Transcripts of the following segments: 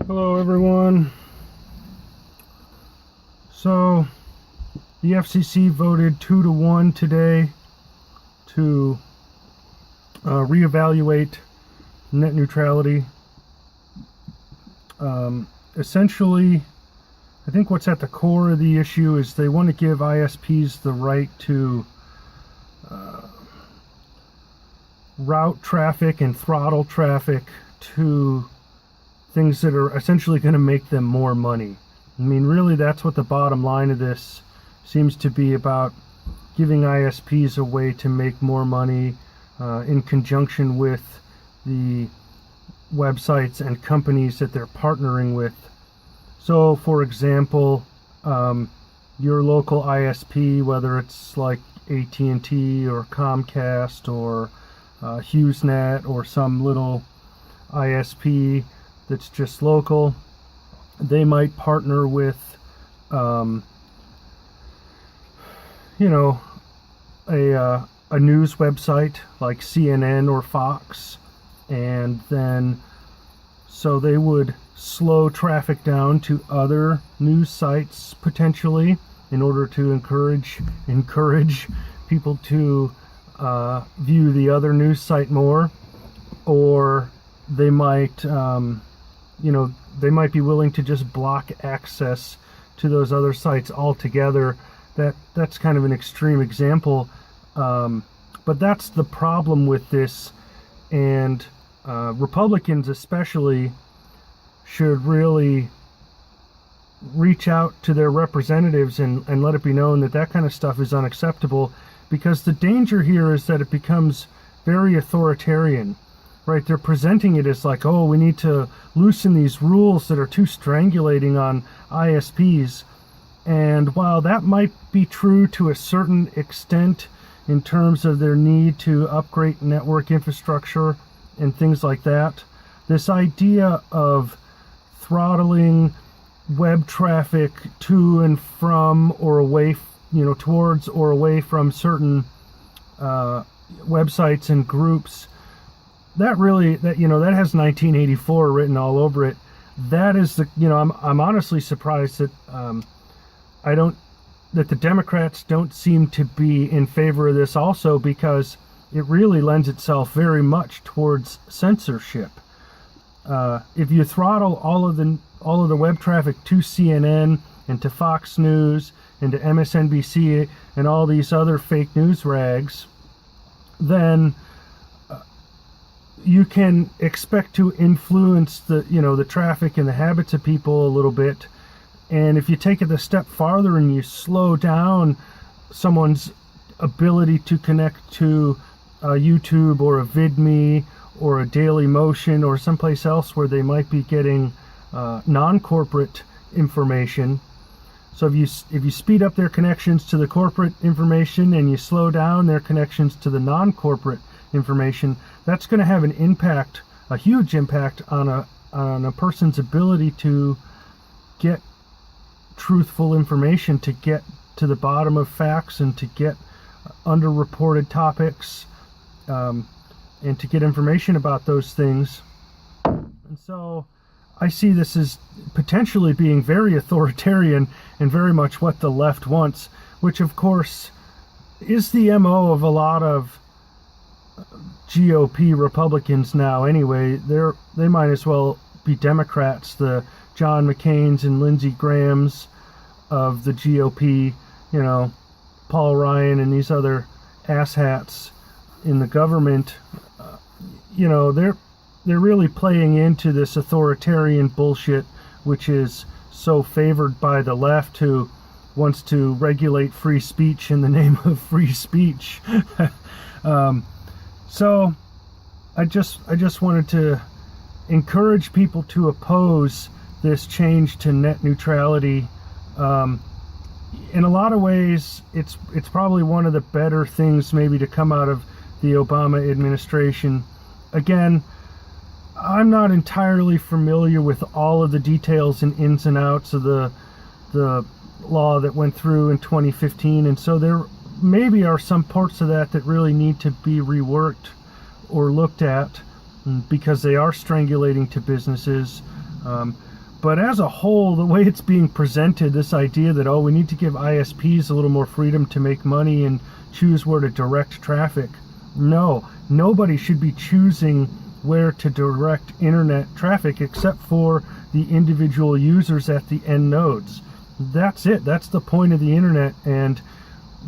Hello everyone. So the FCC voted 2-1 today to reevaluate net neutrality. Essentially, I think what's at the core of the issue is they want to give ISPs the right to route traffic and throttle traffic to things that are essentially going to make them more money. I mean, really, that's what the bottom line of this seems to be about, giving ISPs a way to make more money in conjunction with the websites and companies that they're partnering with. So, for example, your local ISP, whether it's like AT&T or Comcast or HughesNet or some little ISP that's just local, they might partner with a news website like CNN or Fox, and then so they would slow traffic down to other news sites potentially in order to encourage people to view the other news site more. Or they might they might be willing to just block access to those other sites altogether. That's kind of an extreme example, but that's the problem with this, and Republicans especially should really reach out to their representatives and let it be known that that kind of stuff is unacceptable, because the danger here is that it becomes very authoritarian. Right, they're presenting it as like, oh, we need to loosen these rules that are too strangulating on ISPs. And while that might be true to a certain extent in terms of their need to upgrade network infrastructure and things like that, this idea of throttling web traffic to and from or away, towards or away from certain websites and groups, that has 1984 written all over it. That is I'm honestly surprised that that the Democrats don't seem to be in favor of this also, because it really lends itself very much towards censorship. If you throttle all of the web traffic to CNN and to Fox News and to MSNBC and all these other fake news rags, then you can expect to influence the traffic and the habits of people a little bit. And if you take it a step farther and you slow down someone's ability to connect to YouTube or a VidMe or a Daily Motion or someplace else where they might be getting non-corporate information. So if you speed up their connections to the corporate information and you slow down their connections to the non-corporate information, that's going to have an impact, a huge impact on a person's ability to get truthful information, to get to the bottom of facts, and to get underreported topics, and to get information about those things. And so I see this as potentially being very authoritarian and very much what the left wants, which of course is the MO of a lot of GOP Republicans now anyway. They might as well be Democrats, the John McCain's and Lindsey Graham's of the GOP, Paul Ryan and these other asshats in the government. They're really playing into this authoritarian bullshit, which is so favored by the left, who wants to regulate free speech in the name of free speech. So I just wanted to encourage people to oppose this change to net neutrality. In a lot of ways, it's probably one of the better things maybe to come out of the Obama administration. Again, I'm not entirely familiar with all of the details and ins and outs of the law that went through in 2015, and so there maybe are some parts of that really need to be reworked or looked at, because they are strangulating to businesses. But as a whole, the way it's being presented, this idea that, oh, we need to give ISPs a little more freedom to make money and choose where to direct traffic. No, nobody should be choosing where to direct internet traffic except for the individual users at the end nodes. That's it. That's the point of the internet, and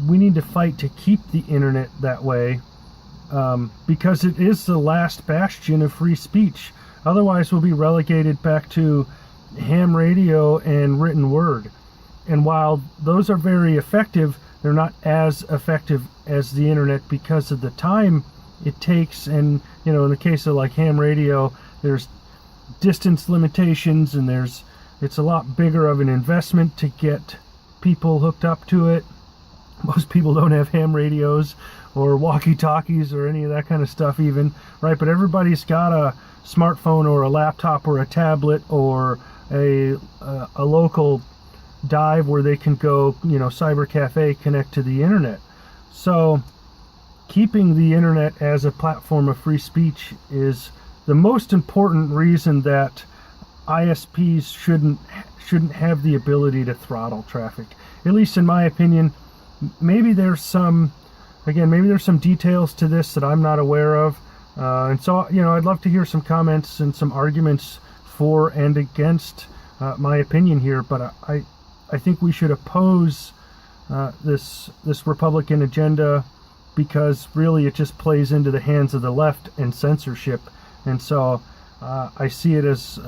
we need to fight to keep the internet that way, because it is the last bastion of free speech. Otherwise, we'll be relegated back to ham radio and written word. And while those are very effective, they're not as effective as the internet because of the time it takes. And, you know, in the case of like ham radio, there's distance limitations, and it's a lot bigger of an investment to get people hooked up to it. Most people don't have ham radios or walkie-talkies or any of that kind of stuff even, right? But everybody's got a smartphone or a laptop or a tablet or a local dive where they can go, you know, cyber cafe, connect to the internet. So keeping the internet as a platform of free speech is the most important reason that ISPs shouldn't have the ability to throttle traffic. At least in my opinion. Maybe there's some details to this that I'm not aware of. And so, you know, I'd love to hear some comments and some arguments for and against my opinion here, but I think we should oppose this Republican agenda, because really it just plays into the hands of the left and censorship. And so I see it as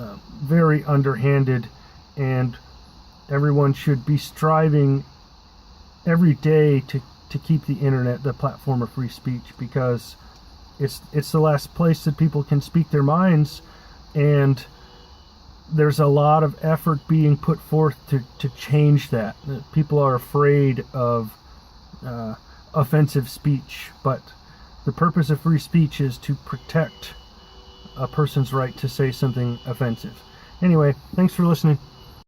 very underhanded, and everyone should be striving every day to keep the internet the platform of free speech, because it's the last place that people can speak their minds, and there's a lot of effort being put forth to change that. People are afraid of offensive speech, but the purpose of free speech is to protect a person's right to say something offensive. Anyway, thanks for listening.